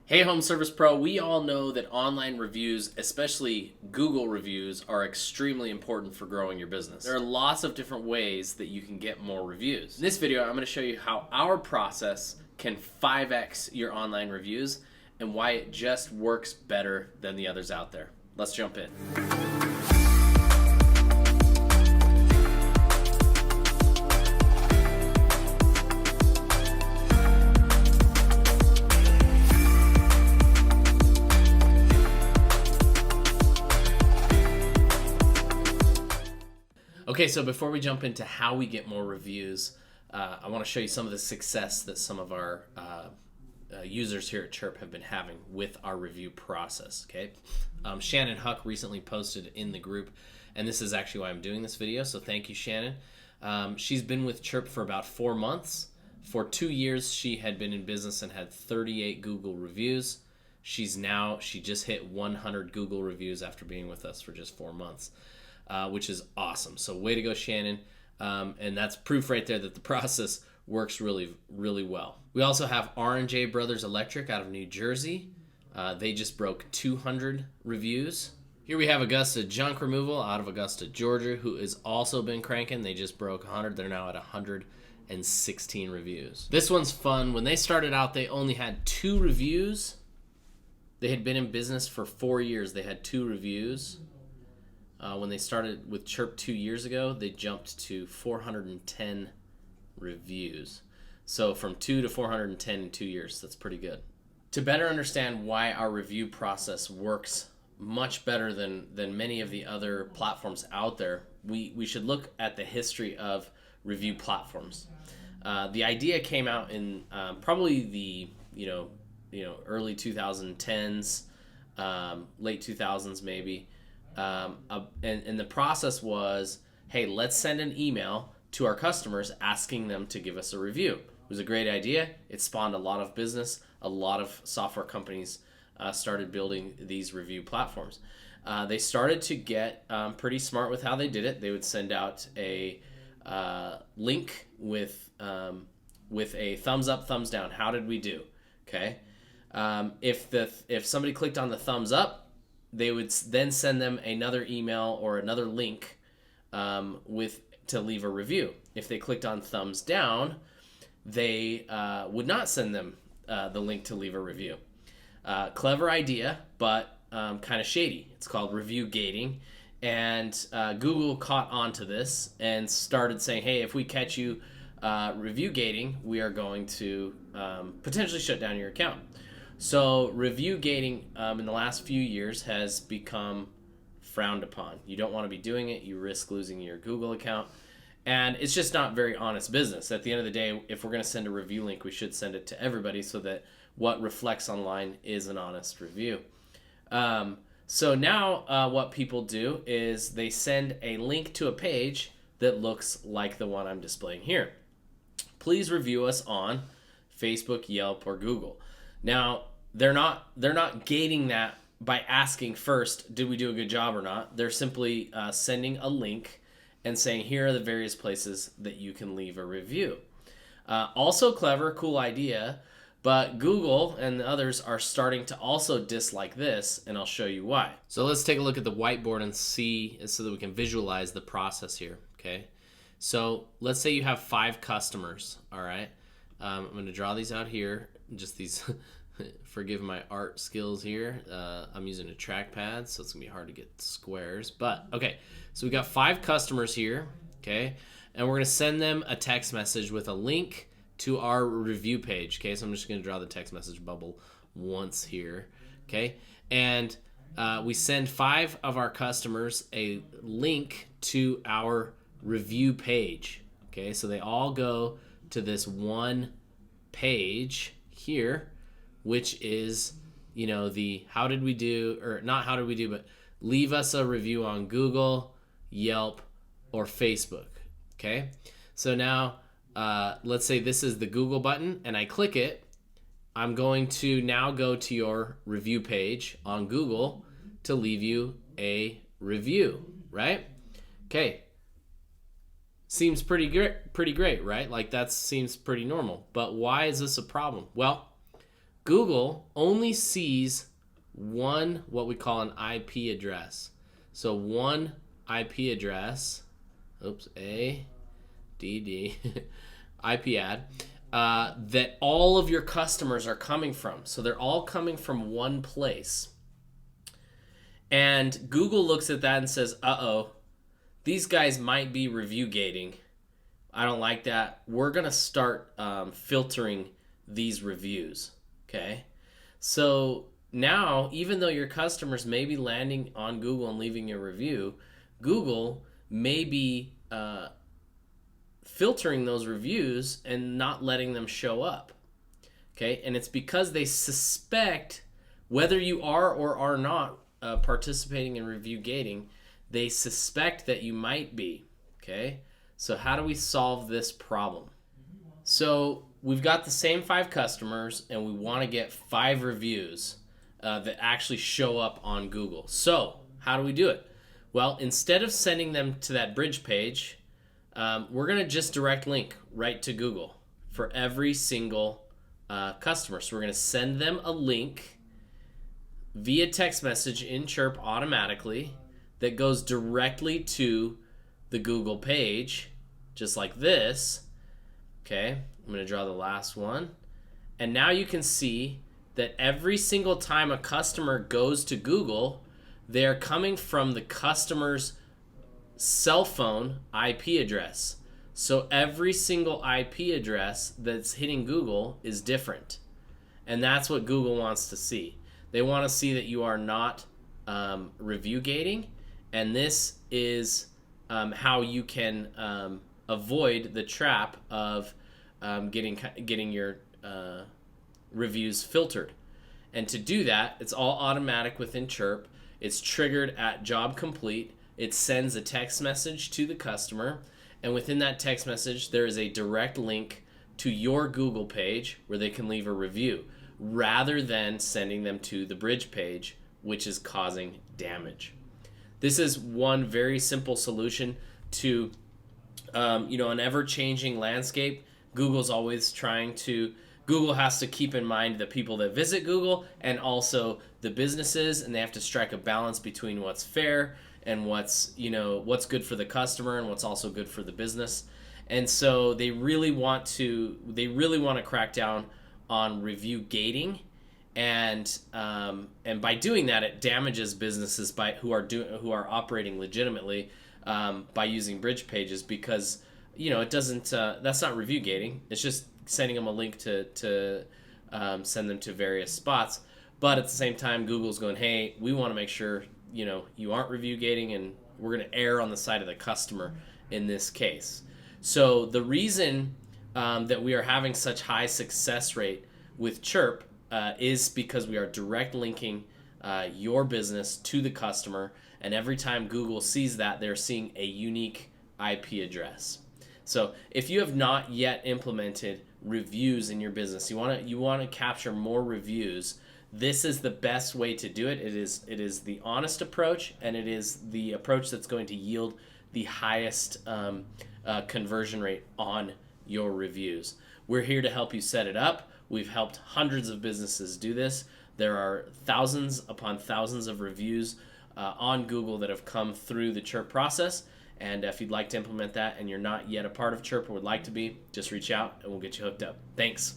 Hey Home Service Pro, we all know that online reviews, especially Google reviews, are extremely important for growing your business. There are lots of different ways that you can get more reviews. In this video, I'm going to show you how our process can 5x your online reviews and why it just works better than the others out there. Let's jump in. Okay, so before we jump into how we get more reviews, I want to show you some of the success that some of our users here at Chirp have been having with our review process. Okay, Shannon Huck recently posted in the group, and this is actually why I'm doing this video, so thank you, Shannon. She's been with Chirp for about 4 months. For 2 years, she had been in business and had 38 Google reviews. She just hit 100 Google reviews after being with us for just 4 months. Which is awesome. So way to go, Shannon. And that's proof right there that the process works really, really well. We also have R&J Brothers Electric out of New Jersey. They just broke 200 reviews. Here we have Augusta Junk Removal out of Augusta, Georgia, who has also been cranking. They just broke 100. They're now at 116 reviews. This one's fun. When they started out, they only had 2 reviews. They had been in business for 4 years. They had 2 reviews. When they started with Chirp 2 years ago, they jumped to 410 reviews. So from 2 to 410 in 2 years, that's pretty good. To better understand why our review process works much better than many of the other platforms out there, we should look at the history of review platforms. The idea came out in probably the early 2010s, late 2000s maybe. And the process was, hey, let's send an email to our customers asking them to give us a review. It was a great idea. It spawned a lot of business. A lot of software companies started building these review platforms. They started to get pretty smart with how they did it. They would send out a link with a thumbs up, thumbs down. How did we do? Okay. If somebody clicked on the thumbs up, they would then send them another email or another link to leave a review. If they clicked on thumbs down, they would not send them the link to leave a review. Clever idea, but kind of shady. It's called review gating. And Google caught on to this and started saying, hey, if we catch you review gating, we are going to potentially shut down your account. So review gating in the last few years has become frowned upon. You don't want to be doing it. You risk losing your Google account. And it's just not very honest business. At the end of the day, if we're going to send a review link, we should send it to everybody so that what reflects online is an honest review. So now what people do is they send a link to a page that looks like the one I'm displaying here. Please review us on Facebook, Yelp, or Google. Now, they're not gating that by asking first, did we do a good job or not? They're simply sending a link and saying, here are the various places that you can leave a review. Also clever, cool idea, but Google and the others are starting to also dislike this, and I'll show you why. So let's take a look at the whiteboard and see so that we can visualize the process here, okay? So let's say you have 5 customers, all right? I'm going to draw these out here, just these, forgive my art skills here. I'm using a trackpad, so it's going to be hard to get squares. But, okay, so we got 5 customers here, okay? And we're going to send them a text message with a link to our review page, okay? So I'm just going to draw the text message bubble once here, okay? And we send 5 of our customers a link to our review page, okay? So they all go to this one page here, which is, the how did we do, or not how did we do, but leave us a review on Google, Yelp, or Facebook, okay? So now, let's say this is the Google button, and I click it. I'm going to now go to your review page on Google to leave you a review, right? Okay. Seems pretty great, right? Like that seems pretty normal. But why is this a problem? Well, Google only sees one, what we call an IP address. So one IP address, IP ad, that all of your customers are coming from. So they're all coming from one place. And Google looks at that and says, uh-oh, these guys might be review gating. I don't like that. We're going to start filtering these reviews, okay? So now, even though your customers may be landing on Google and leaving a review, Google may be filtering those reviews and not letting them show up, okay? And it's because they suspect, whether you are or are not participating in review gating, they suspect that you might be, okay? So how do we solve this problem? So we've got the same 5 customers and we want to get 5 reviews that actually show up on Google. So how do we do it? Well, instead of sending them to that bridge page, we're going to just direct link right to Google for every single customer. So we're going to send them a link via text message in Chirp automatically that goes directly to the Google page, just like this. Okay, I'm going to draw the last one. And now you can see that every single time a customer goes to Google, they're coming from the customer's cell phone IP address. So every single IP address that's hitting Google is different. And that's what Google wants to see. They want to see that you are not review gating, and this is how you can avoid the trap of getting your reviews filtered. And to do that, it's all automatic within Chirp. It's triggered at job complete. It sends a text message to the customer, and within that text message, there is a direct link to your Google page where they can leave a review, rather than sending them to the bridge page, which is causing damage. This is one very simple solution to an ever-changing landscape. Google's always Google has to keep in mind the people that visit Google and also the businesses, and they have to strike a balance between what's fair and what's good for the customer and what's also good for the business. And so they really want to crack down on review gating, and by doing that, it damages businesses who are operating legitimately by using bridge pages, because it doesn't that's not review gating. It's just sending them a link to send them to various spots. But at the same time, Google's going, hey, we want to make sure you aren't review gating, and we're going to err on the side of the customer in this case. So the reason that we are having such high success rate with Chirp is because we are direct linking your business to the customer, and every time Google sees that, they're seeing a unique IP address. So if you have not yet implemented reviews in your business, you want to capture more reviews, this is the best way to do it. It is the honest approach, and it is the approach that's going to yield the highest conversion rate on your reviews. We're here to help you set it up. We've helped hundreds of businesses do this. There are thousands upon thousands of reviews on Google that have come through the Chirp process. And if you'd like to implement that and you're not yet a part of Chirp or would like to be, just reach out and we'll get you hooked up. Thanks.